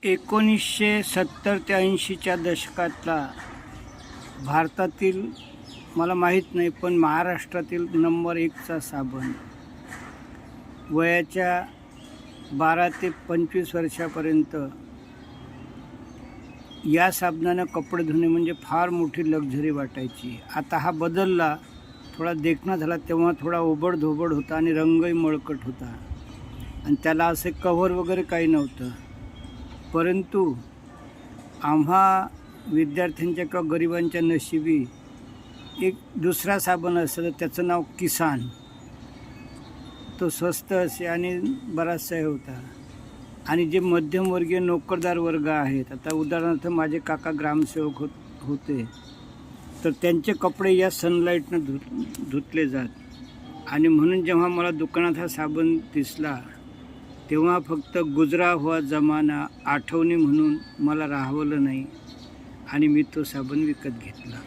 1970 ते 80च्या दशकातला भारतातील, मला माहीत नाही पण महाराष्ट्रातील नंबर 1चा साबण. वयाच्या 12 ते 25 वर्षापर्यंत या साबणानं कपडे धुणे म्हणजे फार मोठी लक्झरी वाटायची. आता हा बदलला, थोडा देखणा झाला. तेव्हा थोडा ओबडधोबड होता आणि रंगही मळकट होता आणि त्याला असे कव्हर वगैरे काही नव्हतं. परंतु आम्हा विद्यार्थ्यांच्या किंवा गरिबांच्या नशिबी एक दुसरा साबण असतं, त्याचं नाव किसान. तो स्वस्त असे आणि बराचसा हे होता. आणि जे मध्यमवर्गीय नोकरदार वर्ग आहेत, आता उदाहरणार्थ माझे काका ग्रामसेवक होते, तर त्यांचे कपडे या सनलाईटनं धुतले जात. आणि म्हणून जेव्हा मला दुकानात हा साबण दिसला तेव्हा फक्त गुजरा हुआ जमाना आठवणी म्हणून मला राहवलं नाही आणि मी तो साबण विकत घेतला.